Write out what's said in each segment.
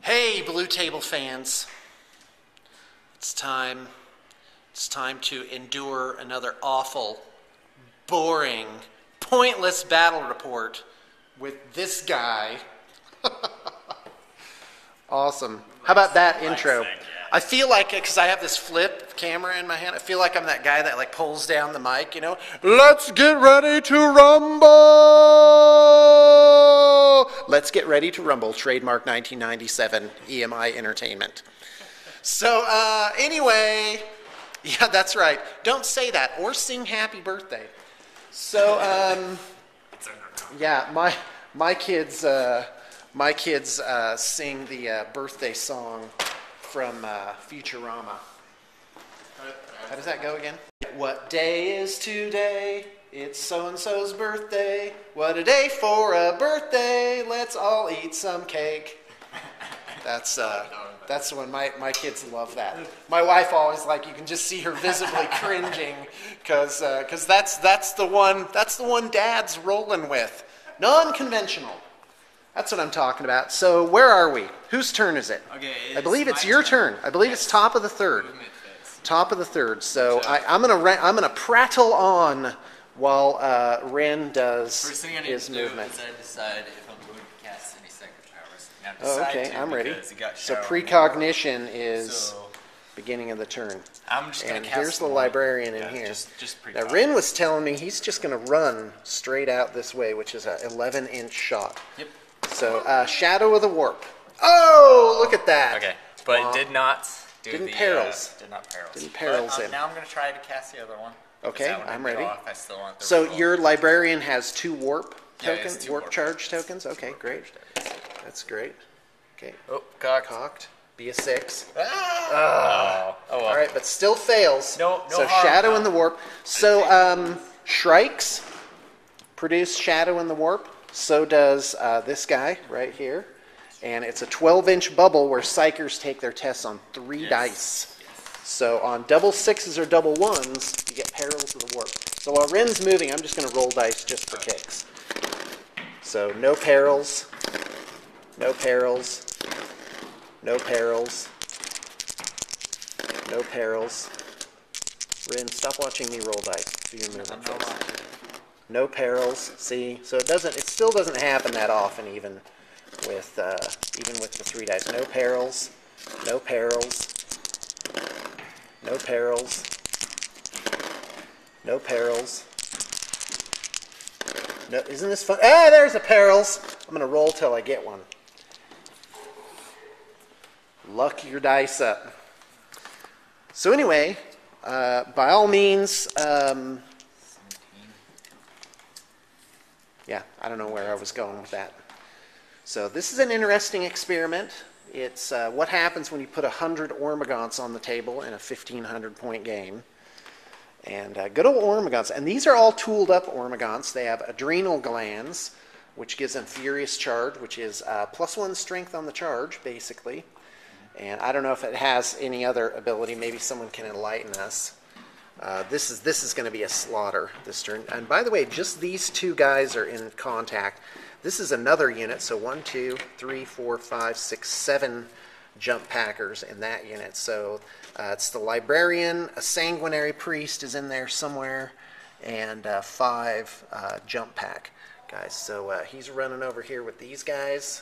Hey, Blue Table fans. It's time to endure another awful, boring, pointless battle report with this guy. Awesome. How about that intro? I feel like, because I have this flip camera in my hand, I feel like I'm that guy that like pulls down the mic, you know? Let's get ready to rumble! Let's get ready to rumble. Trademark 1997 EMI Entertainment. So anyway, yeah, that's right. Don't say that or sing happy birthday. So yeah, my kids sing the birthday song from Futurama. How does that go again? What day is today? It's so-and-so's birthday. What a day for a birthday. Let's all eat some cake. That's the one. My kids love that. My wife always, like, you can just see her visibly cringing because that's the one Dad's rolling with. Non-conventional. That's what I'm talking about. So where are we? Whose turn is it? Okay, I believe it's your turn. I believe it's top of the third. Top of the third. So I'm gonna prattle on while Ren does his movement. I decide if I'm going to cast any second powers. Oh, okay, I'm ready. So precognition is beginning of the turn. I'm just gonna and cast here's the librarian in here. Just now Ren was telling me he's just gonna run straight out this way, which is a 11-inch shot. Yep. So Shadow of the Warp. Oh, look at that. Okay, but it did not do Didn't the, perils. Did not perils. Didn't perils him. Now I'm going to try to cast the other one. Okay, I'm ready. I still want the So result. your librarian has 2 warp tokens, two warp warp charge tokens. Okay, great. That's great. Okay. Oh, cocked. Cocked. Be a 6. Oh, well. All right, but still fails. No so harm, Shadow no. in the Warp. So Shrikes produce Shadow in the Warp. So does this guy right here. And it's a 12-inch bubble where psychers take their tests on 3 dice. So on double 6s or double 1s, you get Perils of the Warp. So while Ren's moving, I'm just going to roll dice just for kicks. So no perils, no perils, no perils, no perils. Ren, stop watching me roll dice. Do your movement first. No perils. See, so it still doesn't happen that often, even with the 3 dice. No perils, no perils, no perils, no perils. No, isn't this fun? Ah, there's a perils. I'm gonna roll till I get one. Luck your dice up. So anyway, by all means. Yeah, I don't know where I was going with that. So this is an interesting experiment. It's what happens when you put 100 Ormagants on the table in a 1,500 point game. And good old Ormagants. And these are all tooled up Ormagants. They have adrenal glands, which gives them Furious Charge, which is +1 strength on the charge, basically. And I don't know if it has any other ability. Maybe someone can enlighten us. This is going to be a slaughter this turn. And by the way, just these 2 guys are in contact. This is another unit, so 1, 2, 3, 4, 5, 6, 7 jump packers in that unit. So it's the librarian, a sanguinary priest is in there somewhere, and 5 jump pack guys. So he's running over here with these guys,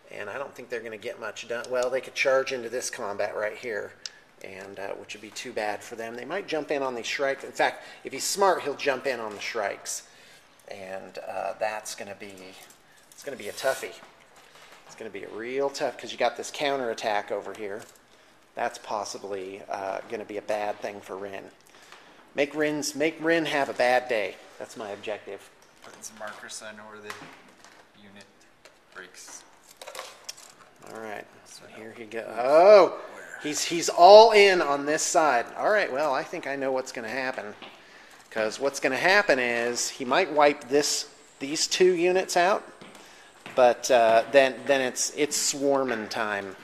and I don't think they're going to get much done. Well, they could charge into this combat right here, and which would be too bad for them. They might jump in on these Shrikes. In fact, if he's smart, he'll jump in on the Shrikes, and that's going to be a toughie. It's going to be a real tough because you got this counter attack over here. That's possibly going to be a bad thing for Ren. Make Ren have a bad day. That's my objective. Putting some markers so I know where the unit breaks. All right. So here he goes. Oh. He's all in on this side. All right, well, I think I know what's going to happen. Because what's going to happen is he might wipe these 2 units out, but then it's swarming time.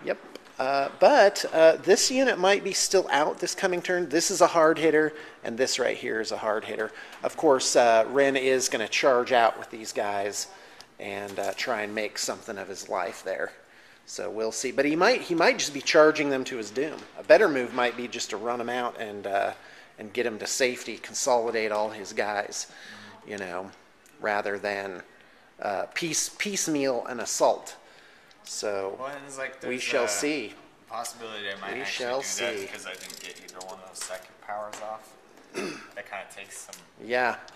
Yep. But this unit might be still out this coming turn. This is a hard hitter, and this right here is a hard hitter. Of course, Ren is going to charge out with these guys and try and make something of his life there. So we'll see. But he might just be charging them to his doom. A better move might be just to run him out and get him to safety, consolidate all his guys, you know, rather than piecemeal an assault. So well, it's like we shall see. Possibility I might actually do that because I didn't get either one of those second powers off. That kind of takes some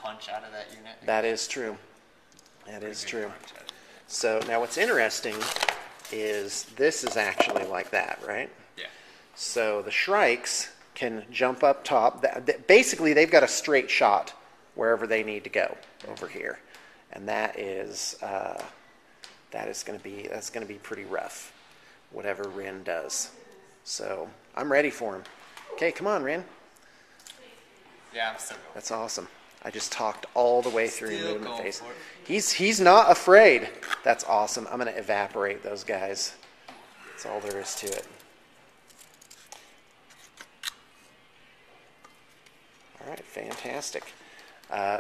punch out of that unit. That is true. That is true. So now what's interesting is this is actually like that, right? Yeah. So the Shrikes can jump up top. Basically, they've got a straight shot wherever they need to go over here, and that's going to be pretty rough, whatever Rin does. So I'm ready for him. Okay, come on, Rin. Yeah, I'm still going. That's awesome. I just talked all the way through movement phase. He's not afraid. That's awesome. I'm going to evaporate those guys. That's all there is to it. All right, fantastic.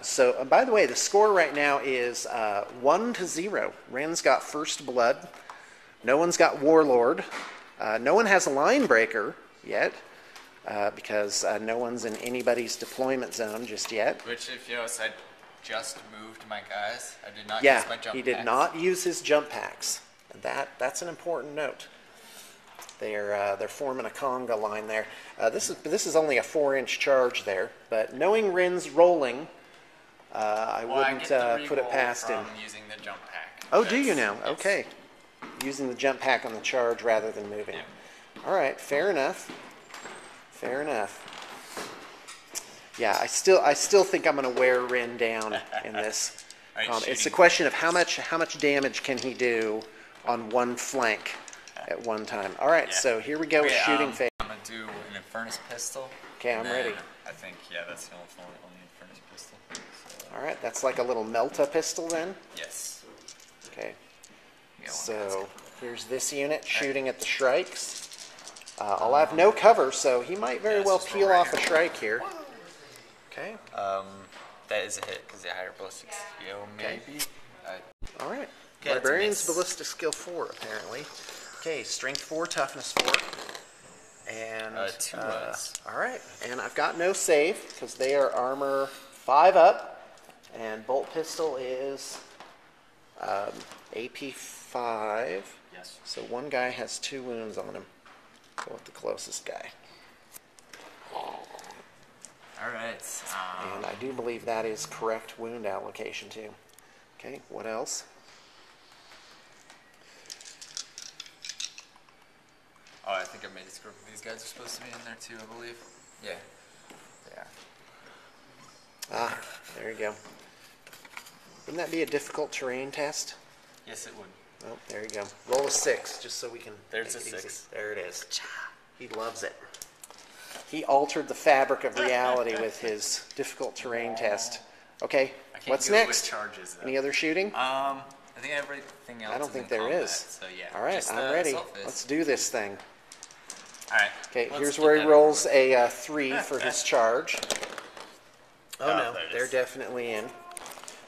So, by the way, the score right now is 1-0. Ren's got first blood. No one's got Warlord. No one has a line breaker yet. Because no one's in anybody's deployment zone just yet. Which, if you notice, I just moved my guys. I did not Yeah, use my jump packs. he did not use his jump packs. And that's an important note. They're forming a conga line there. This is only a 4-inch charge there, but knowing Rin's rolling, I wouldn't put it past him. Using the jump pack. Oh, do you now? Yes. Okay, using the jump pack on the charge rather than moving. Yeah. All right, fair enough. Fair enough. Yeah, I still think I'm going to wear Rin down in this. It's a question of how much damage can he do on one flank at one time. All right, so here we go with shooting phase. I'm going to do an Infernus pistol. Okay, I'm ready. I think, that's the only Infernus pistol. So. All right, that's like a little Melta pistol then? Yes. Okay. So here's this unit shooting at the Shrikes. I'll have no cover, so he might very well peel off a Shrike here. Okay. That is a hit because the higher ballistic skill, maybe. All right. Librarian's ballistic skill 4, apparently. Okay, strength 4, toughness 4. And 2 was. all right, and I've got no save because they are armor 5 up, and bolt pistol is AP 5. Yes. So one guy has 2 wounds on him. Go with the closest guy. All right. And I do believe that is correct wound allocation too. Okay, what else? Oh, I think I made a script. These guys are supposed to be in there too, I believe. Yeah. Yeah. Ah, there you go. Wouldn't that be a difficult terrain test? Yes, it would. Oh, there you go. Roll a 6, just so we can. There's a make it 6. Easy. There it is. He loves it. He altered the fabric of reality with his difficult terrain test. Okay, what's next? Charges, any other shooting? I think everything else. I don't think there combat, is. So yeah. All right, I'm ready. Let's do this thing. All right. Okay, here's where he rolls a 3 for his charge. Oh no, they're definitely in.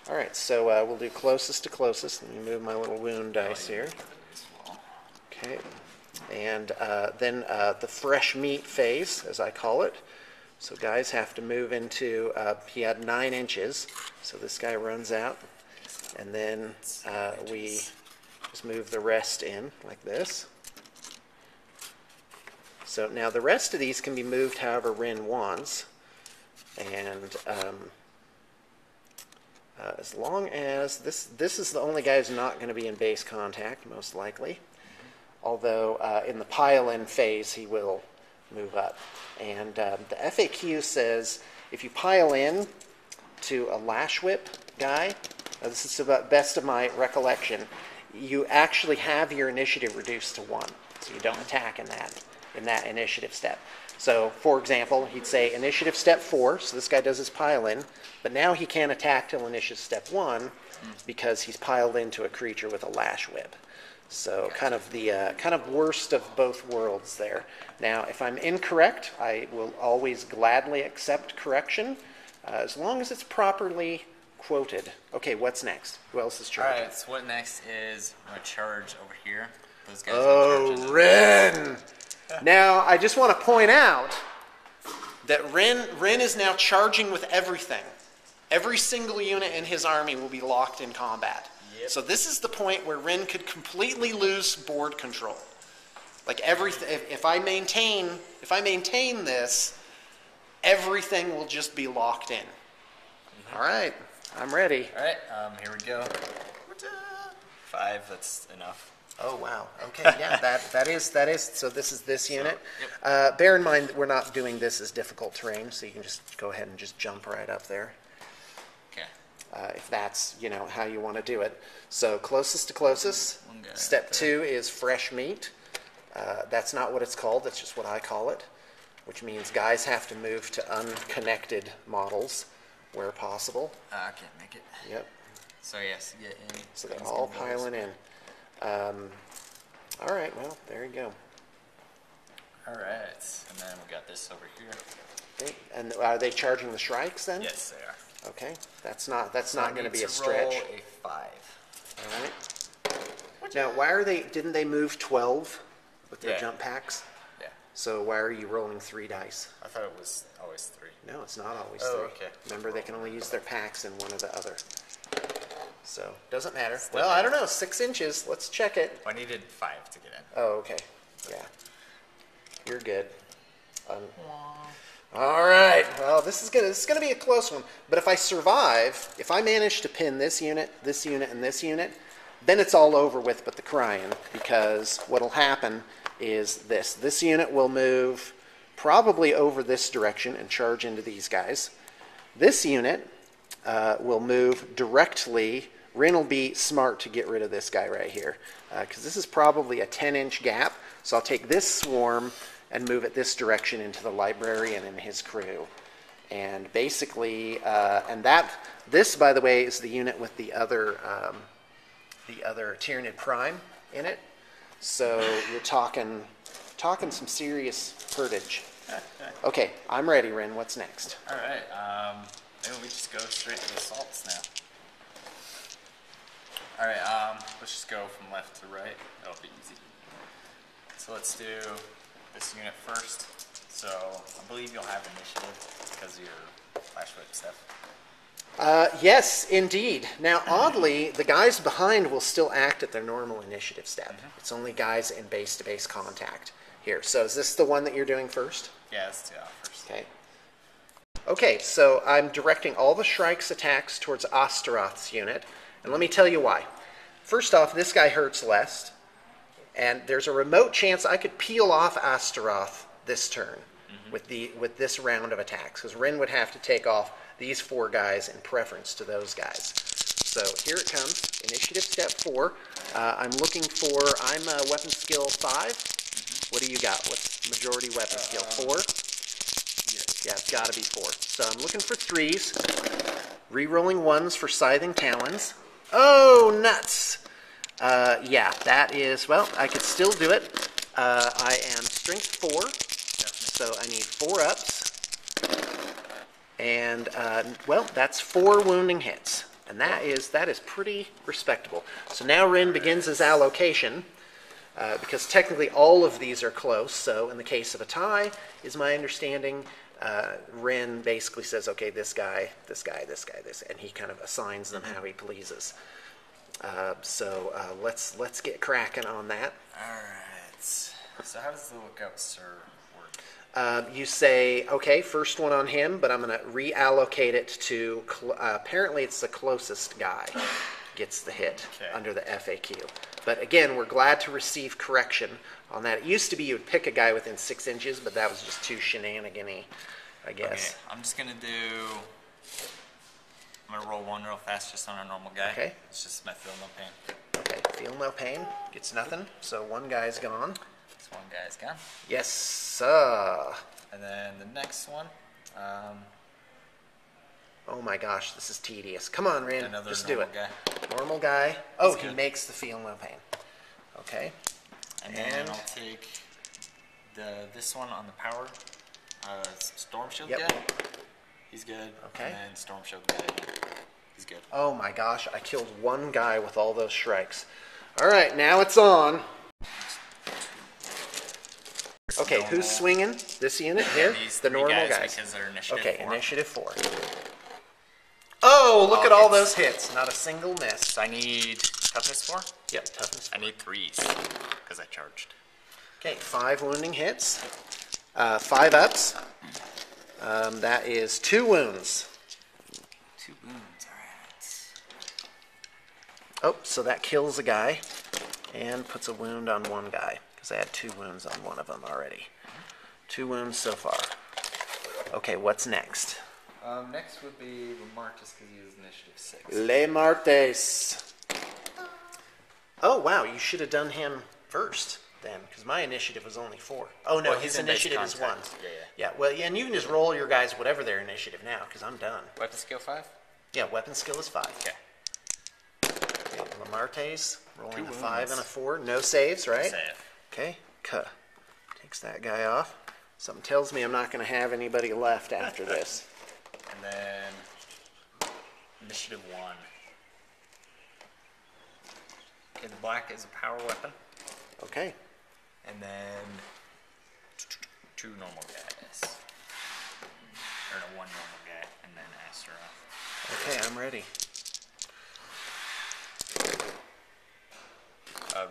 All right, so we'll do closest to closest. Let me move my little wound dice here. Okay, and then the fresh meat phase, as I call it. So guys have to move into, he had 9 inches, so this guy runs out. And then we just move the rest in like this. So now the rest of these can be moved however Rin wants. And as long as this is the only guy who's not going to be in base contact, most likely. Although in the pile-in phase, he will move up. And the FAQ says if you pile in to a lash whip guy, this is the best of my recollection, you actually have your initiative reduced to 1. So you don't attack in that initiative step. So, for example, he'd say initiative step 4, so this guy does his pile in, but now he can't attack till initiative step 1 because he's piled into a creature with a lash whip. So kind of the worst of both worlds there. Now, if I'm incorrect, I will always gladly accept correction as long as it's properly quoted. Okay, what's next? Who else is charging? All right, so what next is I'm going to charge over here. Those guys oh, Ren! Now, I just want to point out that Ren is now charging with everything. Every single unit in his army will be locked in combat. Yep. So this is the point where Ren could completely lose board control. Like everything, if I maintain this, everything will just be locked in. Mm-hmm. All right, I'm ready. All right, here we go. 5, that's enough. Oh wow. Okay, yeah, that is. So this is this unit. Yep. Bear in mind that we're not doing this as difficult terrain, so you can just go ahead and just jump right up there. Okay. If that's how you want to do it. So closest to closest. Step 2 is fresh meat. That's not what it's called. That's just what I call it, which means guys have to move to unconnected models where possible. I can't make it. Yep. So yes, get in. So they're all piling in. All right, well, there you go. All right, and then we got this over here. Okay. And are they charging the Shrikes then? Yes, they are. Okay, that's not going to be a stretch. Roll a 5. All right. Now, why are they? Didn't they move 12 with their jump packs? Yeah. So why are you rolling 3 dice? I thought it was always 3. No, it's not always 3. Okay. Remember, they can only use their packs in one or the other. So, doesn't matter. Well, I don't know, 6 inches. Let's check it. I needed 5 to get in. Oh, okay. Yeah. You're good. All right. Well, this is gonna be a close one. But if I survive, if I manage to pin this unit, and this unit, then it's all over with but the crying, because what'll happen is this. This unit will move probably over this direction and charge into these guys. This unit will move directly. Rin will be smart to get rid of this guy right here, because this is probably a 10-inch gap. So I'll take this swarm and move it this direction into the librarian and his crew. And basically, this, by the way, is the unit with the other Tyranid Prime in it. So you're talking some serious herdage. Okay, I'm ready, Rin. What's next? All right. Maybe we just go straight to assaults now. All right. Let's just go from left to right. That'll be easy. So let's do this unit first. So I believe you'll have initiative because of your flash whip stuff. Yes, indeed. Now, oddly, the guys behind will still act at their normal initiative step. Mm-hmm. It's only guys in base-to-base contact here. So is this the one that you're doing first? Yeah, let's do that first. Okay. Okay, so I'm directing all the Shrike's attacks towards Astaroth's unit. And let me tell you why. First off, this guy hurts less. And there's a remote chance I could peel off Astaroth this turn with this round of attacks. Because Rin would have to take off these 4 guys in preference to those guys. So here it comes. Initiative step 4. I'm looking for, I'm weapon skill 5. What do you got? What's majority weapon skill? 4? Yes. Yeah, it's got to be 4. So I'm looking for 3s. Rerolling 1s for Scything Talons. Oh, nuts! Yeah, that is, well, I could still do it. I am strength 4, so I need 4 ups. And, well, that's 4 wounding hits. And that is pretty respectable. So now Rin begins his allocation, because technically all of these are close. So in the case of a tie, is my understanding, Rin basically says, okay, this guy, this guy, this guy, this, and he kind of assigns them how he pleases. So let's get cracking on that. All right. So how does the lookout sir work? You say, okay, first one on him, but I'm going to reallocate it to, apparently it's the closest guy gets the hit under the FAQ. But again, we're glad to receive correction on that. It used to be you would pick a guy within 6 inches, but that was just too shenanigan-y, I guess. Okay, I'm just going to roll 1 real fast just on a normal guy. Okay. It's just my feel no pain. Okay, feel no pain. Gets nothing. So 1 guy's gone. This 1 guy's gone. Yes, sir. And then the next one. Oh my gosh, this is tedious. Come on, Rin. Just do it. Guy. Normal guy. Oh, he makes the feel no pain. Okay. And then I'll take this one on the power. Storm Shield guy. He's good. Okay. And then Storm Shield guy. He's good. Oh my gosh, I killed 1 guy with all those Shrikes. All right, now it's on. Okay, normal. who's swinging this unit here? These The three normal guys, guys. because they're initiative Okay, 4. initiative 4. Oh, look All at all hits. those hits. Not a single miss. So I need toughness 4? Yep, toughness. I need 3s, because I charged. Okay, 5 wounding hits. 5 ups. That is 2 wounds. 2 wounds, alright. Oh, so that kills a guy and puts a wound on one guy, because I had 2 wounds on one of them already. 2 wounds so far. Okay, what's next? Next would be Lamartus, because he was initiative 6. Le Martes. Oh, wow, you should have done him first then, because my initiative was only 4. Oh, no, Well, his he's in base initiative is 1. contact. Yeah. Yeah, well, yeah, and you can just roll your guys whatever their initiative now, because I'm done. Weapon skill 5? Yeah, weapon skill is 5. Okay. Okay, Lamartes, rolling 2 a 5 wounds. and a 4. No saves, right? Save. Okay, takes that guy off. Something tells me I'm not going to have anybody left after this. And then initiative 1. Okay, the black is a power weapon. Okay, And then 2 normal guys. Or no, 1 normal guy, and then Astaroth. okay, I'm ready.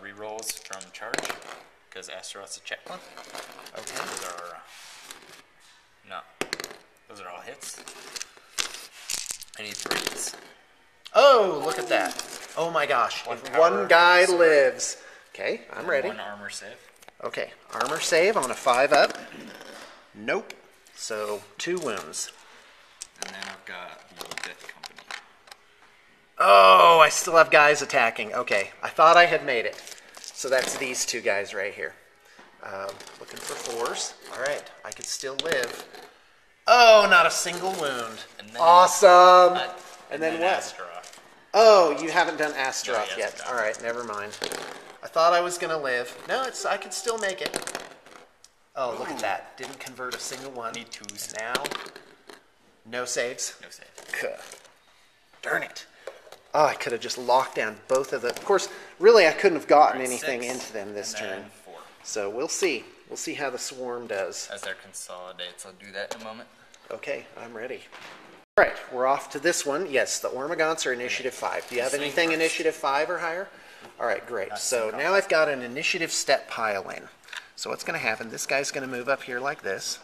Rerolls from charge, because Astaroth's a check one. Okay. Those are all hits. I need 3s. Oh, look at that. Oh my gosh, One if power one guy sword. lives. Okay, I'm ready. 1 armor save. Okay, armor save on a 5 up. Nope. So 2 wounds. And then I've got the Death Company. Oh, I still have guys attacking. Okay, I thought I had made it. So that's these 2 guys right here. Looking for 4s. All right, I could still live. Oh, not a single wound. And then- Awesome. And then what? Astaroth. Oh, you haven't done Astaroth No, he yet. hasn't All done right, never mind. I thought I was going to live. No, I could still make it. Oh, look at that. Didn't convert a single one. Need 2s. Now, no saves. No save. Kuh. Darn it. Oh, I could have just locked down both of them. Of course, really, I couldn't have gotten Alright, anything 6, into them this and then turn. 4. So we'll see. We'll see how the swarm does. As there consolidates, I'll do that in a moment. Okay, I'm ready. All right, we're off to this one. Yes, the Ormagants are initiative 5. Do you have Same anything first. initiative 5 or higher? All right, great. So now I've got an initiative step pile in. So what's going to happen, this guy's going to move up here like this.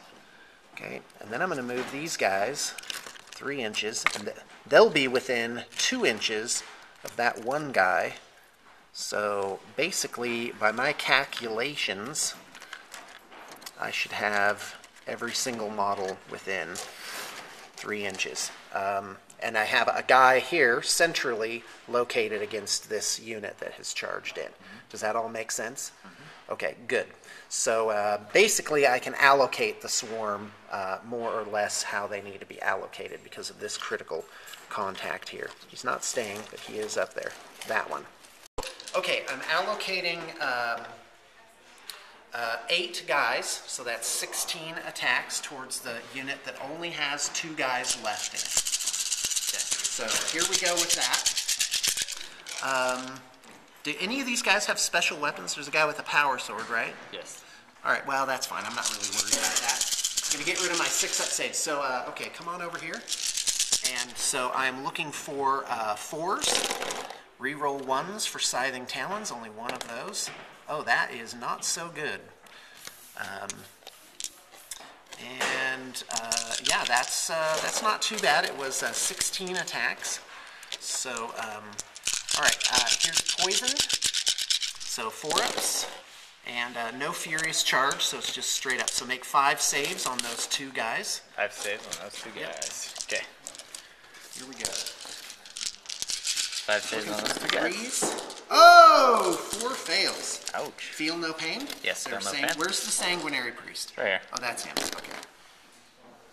Okay, and then I'm going to move these guys 3 inches, and they'll be within 2 inches of that one guy. So basically, by my calculations, I should have every single model within 3 inches. And I have a guy here centrally located against this unit that has charged in. Does that all make sense? Okay, good. So basically I can allocate the swarm more or less how they need to be allocated because of this critical contact here. He's not staying, but he is up there. That one. Okay, I'm allocating 8 guys, so that's 16 attacks towards the unit that only has 2 guys left in it. Okay, so here we go with that. Do any of these guys have special weapons? There's a guy with a power sword, right? Yes. All right, well, that's fine. I'm not really worried about that. I'm going to get rid of my 6-up save. So, okay, come on over here. And so I'm looking for 4s. Reroll 1s for Scything Talons, only 1 of those. Oh, that is not so good. Yeah, that's not too bad. It was 16 attacks. So, all right, here's Poisoned. So 4-ups. And no Furious Charge, so it's just straight up. So make 5 saves on those 2 guys. 5 saves on those 2 guys. Okay. Here we go. 5 saves on those 2 guys. 3s. Oh, 4 fails. Ouch. Feel no pain? Yes, They're feel no sang- pain. Where's the Sanguinary Priest? Right here. Oh, that's him. Okay.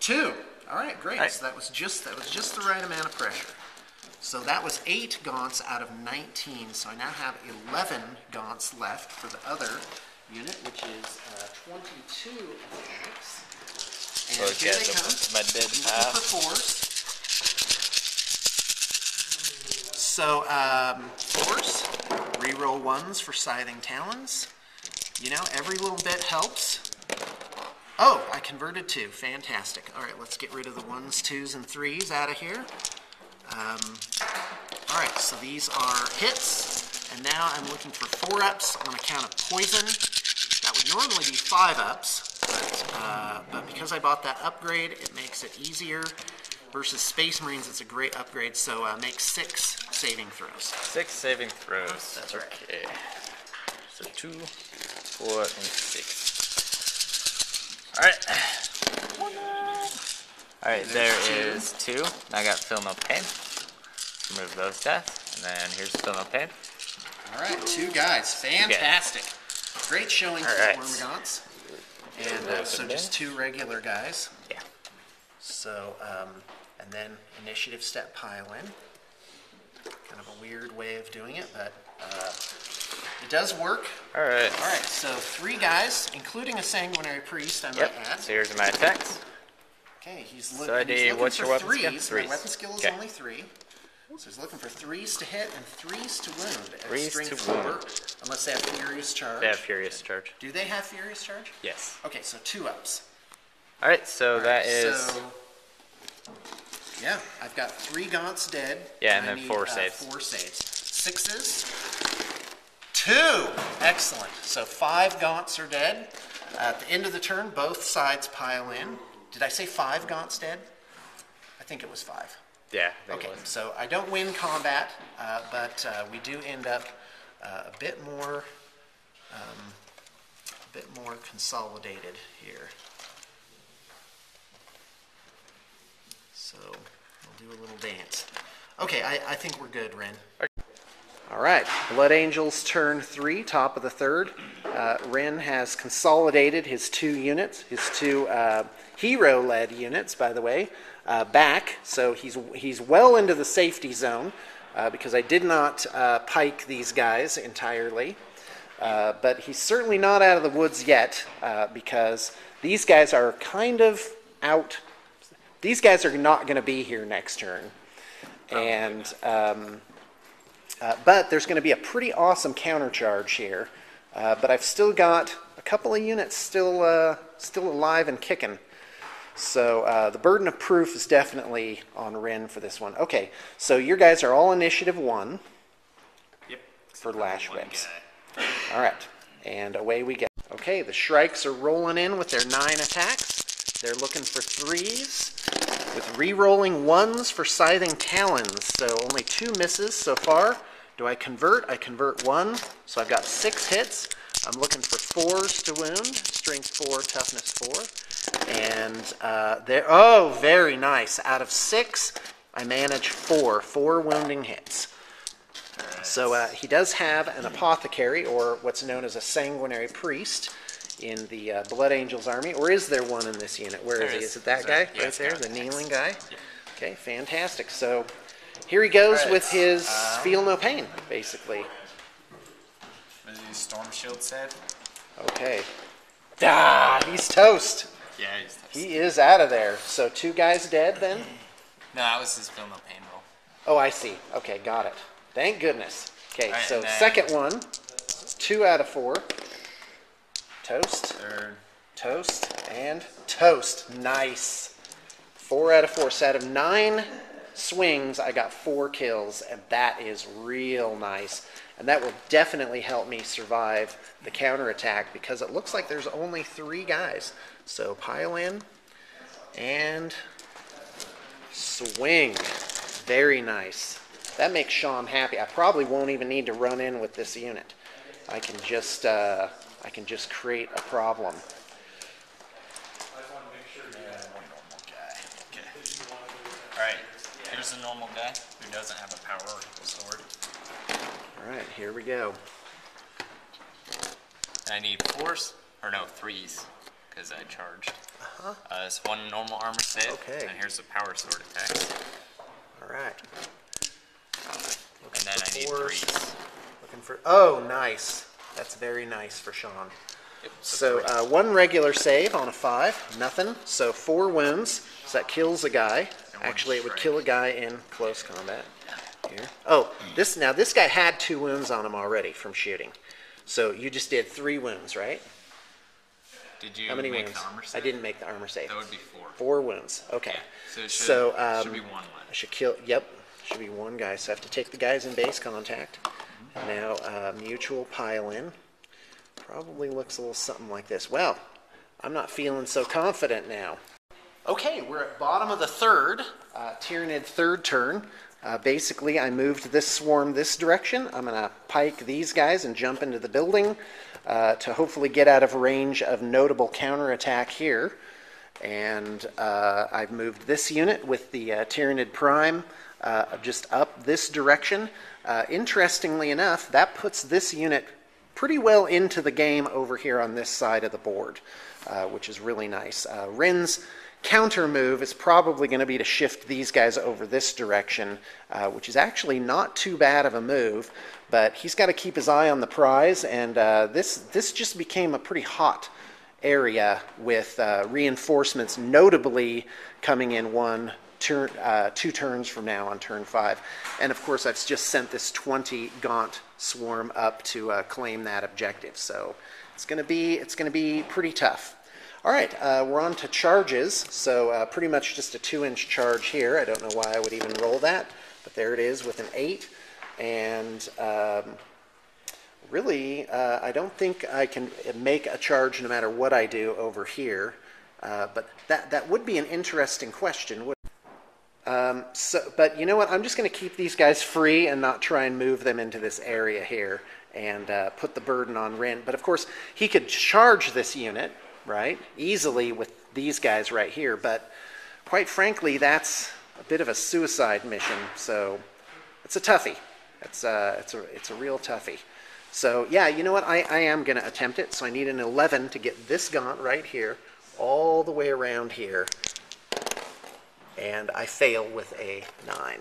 2. All right, great. Right. So that was just the right amount of pressure. So that was 8 gaunts out of 19. So I now have 11 gaunts left for the other unit, which is 22 attacks. And Those here guys they are come. my dead Looking half. for 4s. So 4s, reroll 1s for Scything Talons. You know, every little bit helps. Oh, I converted 2. Fantastic. All right, let's get rid of the 1s, 2s, and 3s out of here. All right, so these are hits, and now I'm looking for 4-ups on account of poison. That would normally be 5-ups, but because I bought that upgrade, it makes it easier. Versus Space Marines, it's a great upgrade, so make 6 saving throws. 6 saving throws. That's right. Okay. So 2, 4, and 6. Alright. Alright, there is 2. I got Feel No Pain. Remove those deaths. And then here's Feel No Pain. Alright, 2 guys. Fantastic. Great showing for the Wormagants. And so just 2 regular guys. Yeah. So, and then initiative step pile in. Kind of a weird way of doing it, but it does work. Alright. Alright, so 3 guys, incling a Sanguinary Priest, I might add. So here's my attacks. Okay, he's So looking what's for your weapon 3s. skill? My weapon skill is only 3. So he's looking for 3s to hit and 3s to wound. At 3s strength to 4, wound. unless they have Furious Charge. They have Furious Charge. Do they have Furious Charge? Yes. Okay, so 2-ups. Alright, so that is... So, yeah, I've got 3 Gaunts dead. Yeah, and I then need, 4 saves. 4 saves. 6s. 2! Excellent. So 5 Gaunts are dead. At the end of the turn, both sides pile in. Did I say 5 Gaunts dead? I think it was 5. Yeah, I think Okay, it was. so I don't win combat, but we do end up a bit more consolidated here. So we'll do a little dance. Okay, I think we're good, Ren. All right, Blood Angels turn 3, top of the 3rd. Ren has consolidated his 2 units, his 2 hero-led units, by the way, back. So he's well into the safety zone because I did not pike these guys entirely. But he's certainly not out of the woods yet because these guys are kind of out. These guys are not going to be here next turn. And but there's going to be a pretty awesome countercharge here. But I've still got a couple of units still alive and kicking. So the burden of proof is definitely on Ren for this one. Okay, so your guys are all initiative 1. Yep. For Lash Whips. All right, and away we go. Okay, the Shrikes are rolling in with their 9 attacks. They're looking for 3s with re-rolling 1s for Scything Talons. So only 2 misses so far. Do I convert? I convert 1, so I've got 6 hits. I'm looking for 4s to wound, strength 4, toughness 4. And oh, very nice. Out of 6, I manage 4 wounding hits. So he does have an Apothecary, or what's known as a Sanguinary Priest, in the Blood Angels army. Or is there one in this unit? Where is he? Is it that guy right there, the kneeling guy? Okay, fantastic. So here he goes with his Feel No Pain, basically. Is he Storm Shield save? Okay. He's toast. Yeah, he's toast. He is out of there. So 2 guys dead then? No, that was his Feel No Pain roll. Oh, I see. Okay, got it. Thank goodness. Okay, Right, so and then- second one, 2 out of 4. Toast, Third. toast, and toast. Nice. 4 out of 4. So out of 9 swings, I got 4 kills, and that is real nice. And that will definitely help me survive the counterattack because it looks like there's only 3 guys. So pile in and swing. Very nice. That makes Sean happy. I probably won't even need to run in with this unit. I can just create a problem. Normal guy. Okay. Alright, here's a normal guy who doesn't have a power sword. Alright, here we go. And I need 4s, or no, 3s, because I charged. It's 1 normal armor save, Okay. and here's a power sword attack. Alright. And then I need 4s. 3s. Looking for, oh, nice. That's very nice for Sean. Yep, So 3s. 1 regular save on a 5, nothing. So 4 wounds, so that kills a guy. And 1 Actually, it would strike. kill a guy in close combat. Here. Oh, this guy had 2 wounds on him already from shooting. So you just did 3 wounds, right? Did you How many make wounds? the armor save? I didn't make the armor save. That would be 4. 4 wounds. Okay. So it should be 1 left. I should kill. Yep. Should be 1 guy. So I have to take the guys in base contact. Now mutual pile in. Probably looks a little something like this. Well, I'm not feeling so confident now. Okay, we're at bottom of the 3rd, Tyranid 3rd turn. Basically, I moved this swarm this direction. I'm going to pike these guys and jump into the building to hopefully get out of range of notable counterattack here. And I've moved this unit with the Tyranid Prime just up this direction. Interestingly enough, that puts this unit pretty well into the game over here on this side of the board, which is really nice. Rin's counter move is probably going to be to shift these guys over this direction, which is actually not too bad of a move, but he's got to keep his eye on the prize, and this just became a pretty hot area with reinforcements notably coming in 2 turns from now on turn 5. And of course I've just sent this 20 gaunt swarm up to claim that objective, so it's going to be pretty tough. All right, we're on to charges, so pretty much just a 2-inch charge here. I don't know why I would even roll that, but there it is with an 8. And really, I don't think I can make a charge no matter what I do over here. But that would be an interesting question. But you know what? I'm just going to keep these guys free and not try and move them into this area here and put the burden on Rin. But of course, he could charge this unit, right, easily with these guys right here, but quite frankly that's a bit of a suicide mission, so it's a toughie. It's a real toughie. So yeah, you know what, I am going to attempt it. So I need an 11 to get this gaunt right here all the way around here, and I fail with a 9.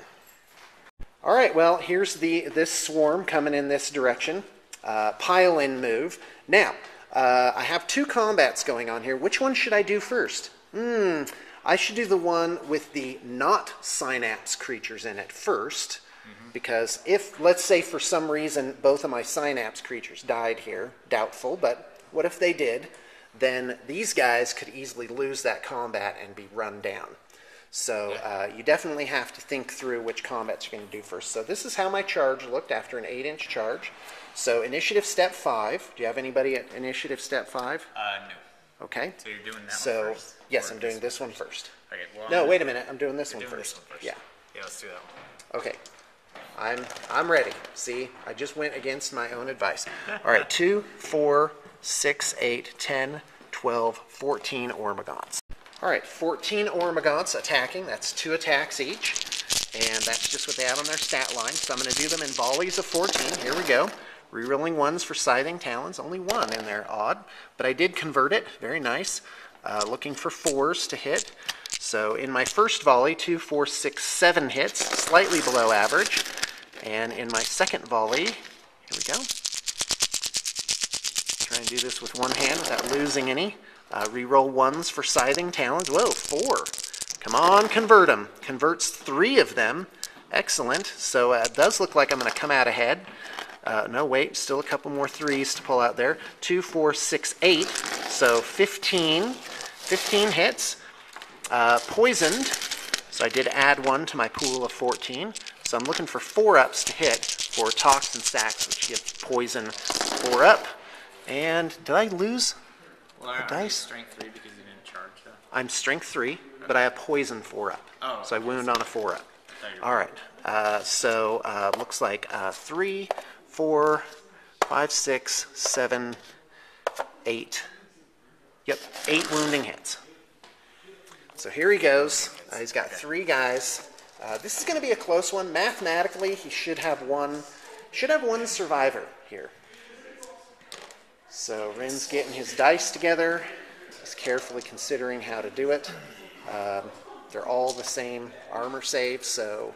All right, well, here's this swarm coming in this direction. Pile in move. Now I have 2 combats going on here. Which one should I do first? I should do the one with the not synapse creatures in it first, because if, let's say for some reason, both of my synapse creatures died here, doubtful, but what if they did, then these guys could easily lose that combat and be run down. So you definitely have to think through which combats you're going to do first. So this is how my charge looked after an 8-inch charge. So initiative step 5. Do you have anybody at initiative step 5? No. Okay. So you're doing that one first? Yes, I'm doing this one first. Okay, well, no, wait a minute. I'm doing this one first. Yeah. Yeah, let's do that one. Okay. I'm ready. See, I just went against my own advice. All right, 2, 4, 6, 8, 10, 12, 14 Ormagants. All right, 14 Ormagants attacking. That's 2 attacks each, and that's just what they have on their stat line. So I'm going to do them in volleys of 14. Here we go. Rerolling 1s for Scything Talons. Only 1 in there, odd. But I did convert it. Very nice. Looking for 4s to hit. So in my first volley, 2, 4, 6, 7 hits, slightly below average. And in my second volley, here we go. Try and do this with one hand without losing any. Reroll 1s for Scything Talons. Whoa, 4. Come on, convert them. Converts 3 of them. Excellent. So it does look like I'm going to come out ahead. No, wait, still a couple more 3s to pull out there. 2, 4, 6, 8. So 15 hits. Poisoned. So I did add 1 to my pool of 14. So I'm looking for 4-ups to hit for Toxin Sacks, which gives poison 4-up. And did I lose the dice? Strength 3 because you didn't charge that? I'm strength 3, but I have poison 4-up. Oh, so I wound on a 4-up. All right. Looks like 3, 4, 5, 6, 7, 8. Yep, 8 wounding hits. So here he goes. He's got 3 guys. This is going to be a close one. Mathematically, he should have one survivor here. So Rin's getting his dice together. He's carefully considering how to do it. They're all the same armor save, so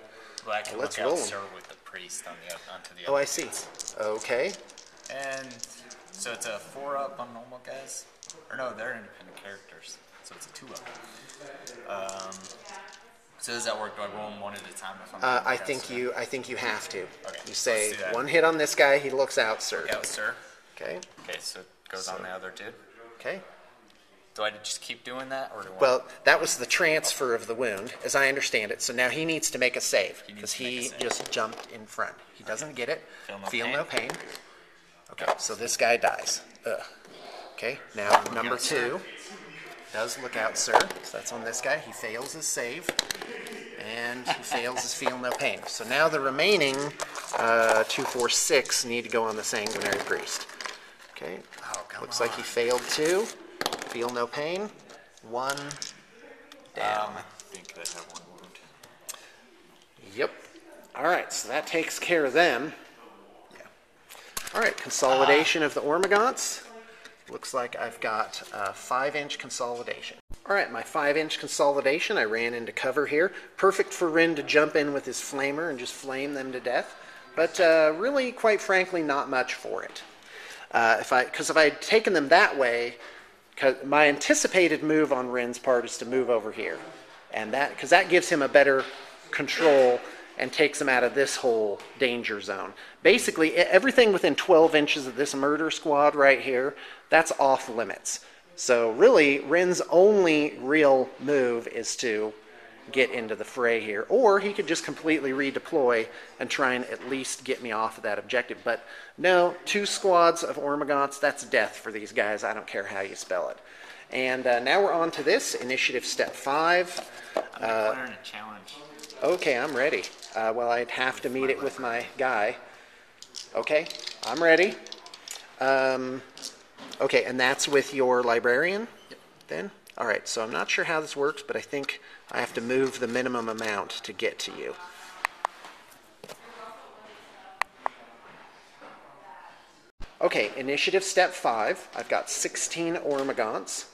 let's roll them. With the priest onto the Oh, I see. Okay. And so it's a 4-up on normal guys? Or no, they're independent characters. So it's a 2-up. So does that work? Do I roll them 1 at a time? If I'm I think you have to. Okay, you say let's do that. 1 hit on this guy, he looks out, sir. Look out, sir. Okay. Okay, so it goes on the other dude. Okay. Do I just keep doing that, or do I? Well, that was the transfer of the wound, as I understand it. So now he needs to make a save because he just jumped in front. He doesn't get it. Feel no pain. Okay, so this guy dies. Ugh. Okay, now number 2 does look out, sir. So that's on this guy. He fails his save, and he fails his feel no pain. So now the remaining 2, 4, 6 need to go on the sanguinary priest. Okay, looks like he failed 2. Feel no pain. 1 down. I think I have 1 wound. Yep. All right, so that takes care of them. Yeah. All right, consolidation of the Ormagants. Looks like I've got a 5-inch consolidation. All right, my 5-inch consolidation, I ran into cover here. Perfect for Rin to jump in with his flamer and just flame them to death. But really, quite frankly, not much for it. Because if I had taken them that way, my anticipated move on Rin's part is to move over here, and because that gives him a better control and takes him out of this whole danger zone. Basically, everything within 12 inches of this murder squad right here, that's off limits. So really, Rin's only real move is to get into the fray here, or he could just completely redeploy and try and at least get me off of that objective. But no, 2 squads of Ormagants, that's death for these guys. I don't care how you spell it. And now we're on to this, initiative step 5. I'm declaring a challenge. Okay, I'm ready. Well, I'd have to meet it with my guy. Okay, I'm ready. Okay, and that's with your librarian? Yep. Then? All right, so I'm not sure how this works, but I think I have to move the minimum amount to get to you. Okay, initiative step 5. I've got 16 Ormagants.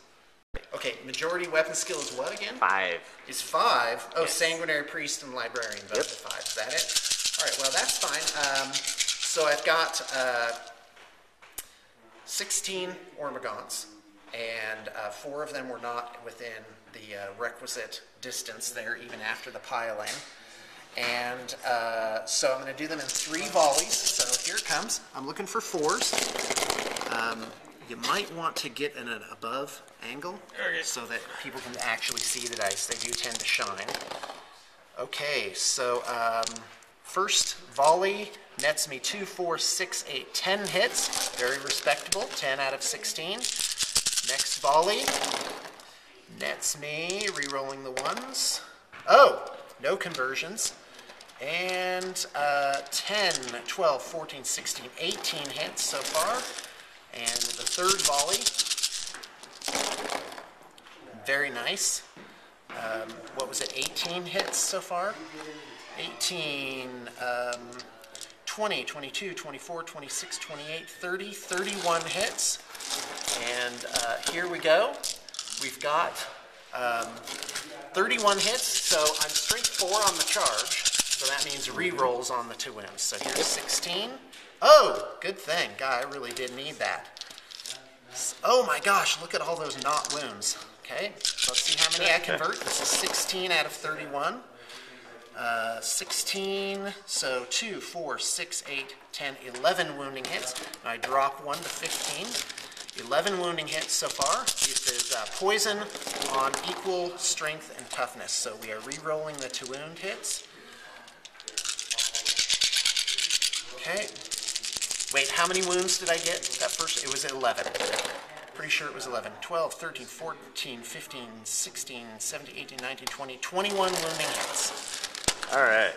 Okay, majority weapon skill is what again? 5. Is 5? Oh, Yes. Sanguinary Priest and Librarian both at 5. Is that it? All right, well, that's fine. So I've got 16 Ormagants, and 4 of them were not within the requisite distance there, even after the pile-in. And so I'm going to do them in 3 volleys. So here it comes. I'm looking for 4s. You might want to get in an above angle so that people can actually see the dice. They do tend to shine. Okay, so first volley nets me 2, 4, 6, 8, 10 hits. Very respectable, 10 out of 16. Next volley nets me, re-rolling the 1s. Oh, no conversions. And 10, 12, 14, 16, 18 hits so far. And the third volley, very nice. What was it, 18 hits so far? 18, 20, 22, 24, 26, 28, 30, 31 hits. And here we go. We've got 31 hits, so I'm strength 4 on the charge. So that means re-rolls on the 2 wounds. So here's 16. Oh, good thing. God, I really did need that. Oh my gosh, look at all those not wounds. Okay, so let's see how many I convert. This is 16 out of 31. 16, so 2, 4, 6, 8, 10, 11 wounding hits. And I drop 1 to 15. 11 wounding hits so far. This is poison on equal strength and toughness. So we are re-rolling the 2 wound hits. Okay. Wait, how many wounds did I get that first? It was 11. Pretty sure it was 11. 12, 13, 14, 15, 16, 17, 18, 19, 20, 21 wounding hits. All right.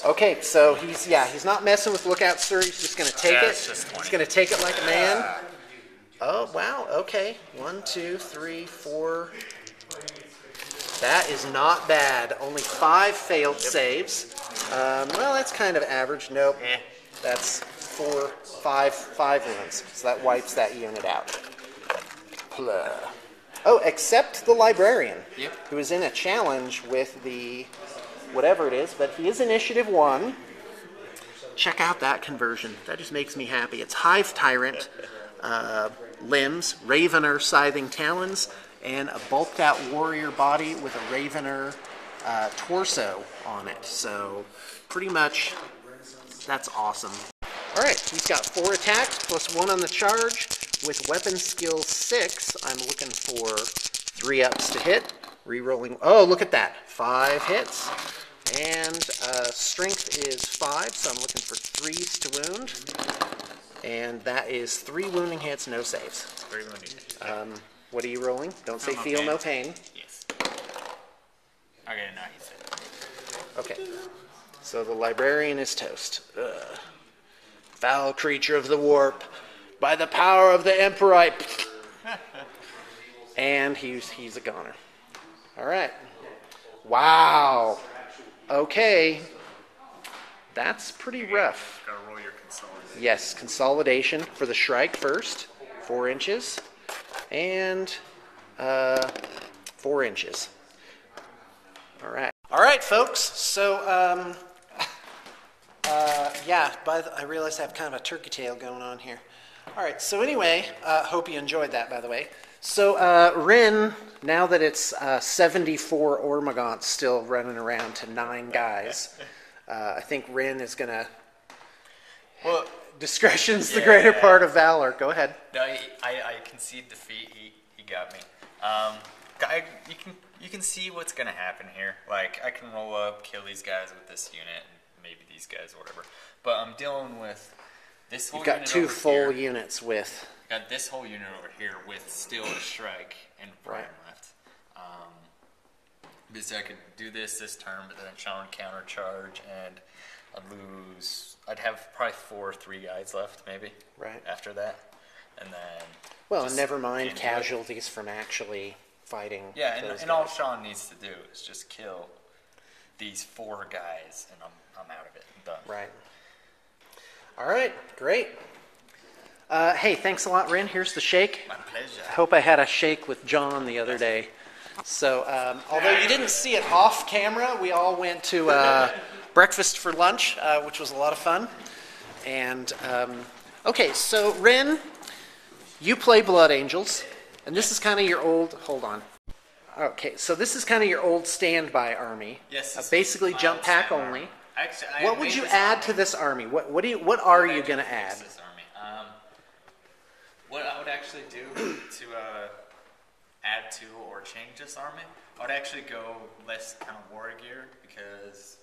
Okay, so he's not messing with lookout, sir. He's just going to take it. He's going to take it like a man. Oh, wow. Okay. 1, 2, 3, 4. That is not bad. Only 5 failed saves. Well, that's kind of average. Nope. That's 5 wounds. So that wipes that unit out. Oh, except the librarian, who is in a challenge with the whatever it is, but he is initiative 1. Check out that conversion. That just makes me happy. It's Hive Tyrant, limbs, Ravener scything talons, and a bulked out warrior body with a Ravener torso on it. So pretty much that's awesome. All right, he's got 4 attacks plus 1 on the charge. with weapon skill 6, I'm looking for 3 ups to hit. Rerolling. Oh, look at that. 5 hits. And strength is 5, so I'm looking for 3s to wound. And that is 3 wounding hits, no saves. 3 wounding hits. What are you rolling? Don't say feel pain. no pain. Yes. Okay, now you said. Okay. So the librarian is toast. Ugh. Foul creature of the warp, by the power of the Emperite. And he's a goner. All right. Wow. Okay. That's pretty rough. Gotta roll your consolidation. Yes, consolidation for the Shrike first. 4 inches. And 4 inches. All right. All right, folks. So, yeah, I realize I have kind of a turkey tail going on here. All right, so anyway, hope you enjoyed that, by the way. So, Rin, now that it's 74 Ormagants still running around to 9 guys, I think Rin is going to... Well, discretion's the greater part of valor. Go ahead. No, I concede defeat. He got me. You can see what's gonna happen here. Like, I can roll up, kill these guys with this unit, and maybe these guys, or whatever. But I'm dealing with this whole unit. You've got 2 full units with. Got this whole unit over here with still a Shrike and Prime left. Because I could do this turn, but then Sean counter charge, and I'd lose. I'd have probably 4 or 3 guys left, maybe. Right. After that, and then. Well, and never mind casualties from actually fighting. Yeah, and all Sean needs to do is just kill these 4 guys, and I'm out of it. I'm done. Right. All right. Great. Hey, thanks a lot, Rin. Here's the shake. My pleasure. I hope I had a shake with John the other day. So, although you didn't see it off camera, we all went to breakfast for lunch, which was a lot of fun. And, okay, so Rin, you play Blood Angels, and this is kind of your old, hold on. Okay, so this is kind of your old standby army. Yes. Basically jump pack only. Actually, what would you add to this army? What are you going to add? This army. What I would actually do to add to or change this army, I would actually go less kind of war gear, because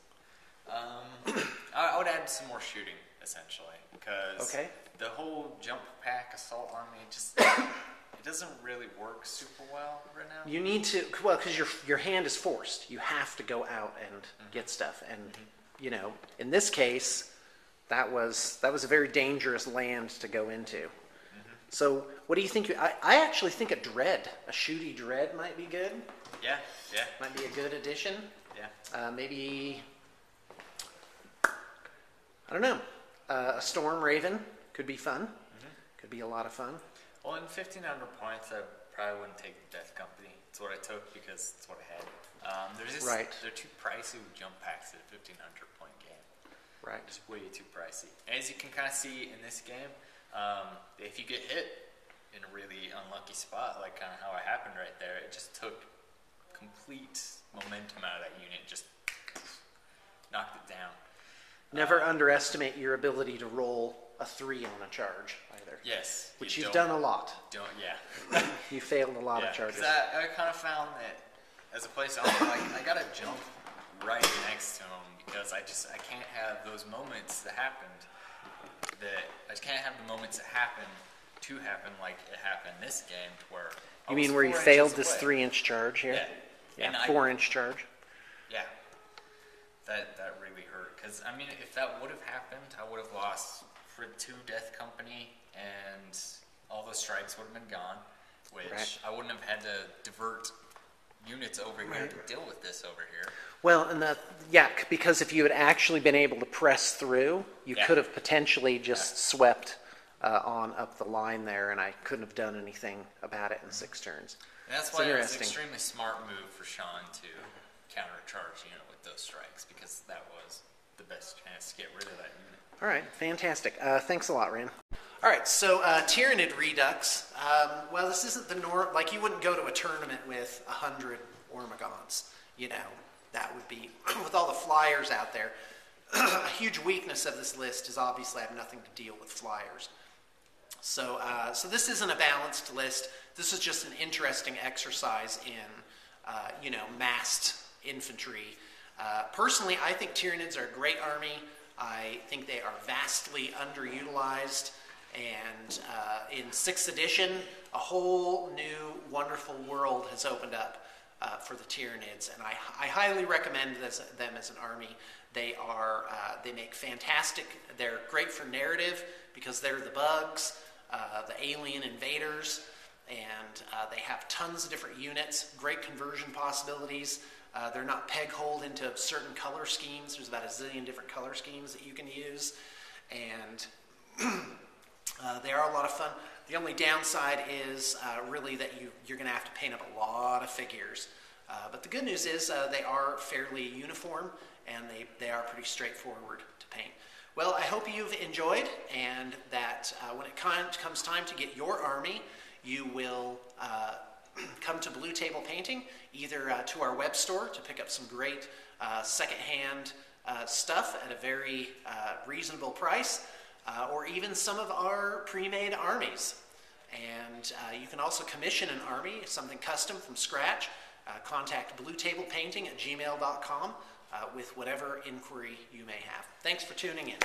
I would add some more shooting, essentially, because the whole jump pack assault army just it doesn't really work super well right now. You need to, well, because your hand is forced. You have to go out and get stuff, and you know, in this case, that was a very dangerous land to go into. So, what do you think? I actually think a shooty dread might be good. Yeah. Might be a good addition. Yeah. Maybe, I don't know, a Storm Raven could be fun. Could be a lot of fun. Well, in 1,500 points, I probably wouldn't take the Death Company. It's what I took because it's what I had. They're too pricey with jump packs at a 1,500 point game. Right. It's way too pricey. As you can kind of see in this game, if you get hit in a really unlucky spot, like kind of how it happened right there, it just took complete momentum out of that unit, just knocked it down. Never underestimate your ability to roll a 3 on a charge either. Yes. Which you've done a lot. Yeah. You failed a lot of charges. I kind of found that as a place owner, like, I gotta jump right next to him, because I can't have those moments that happened. I just can't have the moments that happen like it happened in this game, where you mean where you failed this 3-inch charge here? Yeah. Yeah, 4-inch charge. Yeah. That really hurt, because I mean, if that would have happened, I would have lost for 2 Death Company, and all those strikes would have been gone, which I wouldn't have had to divert units over here to deal with this over here. Well, and because if you had actually been able to press through, you could have potentially just swept on up the line there, and I couldn't have done anything about it in 6 turns. And that's why it was an extremely smart move for Sean to countercharge with those strikes, because that was the best chance to get rid of that unit. All right, fantastic. Thanks a lot, Ran. All right, so Tyranid Redux. Well, this isn't the norm. Like, you wouldn't go to a tournament with 100 Ormagants. You know, that would be, with all the flyers out there. A huge weakness of this list is obviously I have nothing to deal with flyers. So, so this isn't a balanced list. This is just an interesting exercise in, massed infantry. Personally, I think Tyranids are a great army. I think they are vastly underutilized. And in 6th edition, a whole new wonderful world has opened up for the Tyranids, and I highly recommend them as an army. They make fantastic. They're great for narrative because they're the bugs, the alien invaders, and they have tons of different units, great conversion possibilities. They're not peg-holed into certain color schemes. There's about a zillion different color schemes that you can use, and they are a lot of fun. The only downside is really that you're going to have to paint up a lot of figures. But the good news is they are fairly uniform, and they are pretty straightforward to paint. Well, I hope you've enjoyed, and that when it comes time to get your army, you will come to Blue Table Painting, either to our web store to pick up some great secondhand stuff at a very reasonable price, or even some of our pre-made armies. And you can also commission an army, something custom from scratch. Contact bluetablepainting@gmail.com with whatever inquiry you may have. Thanks for tuning in.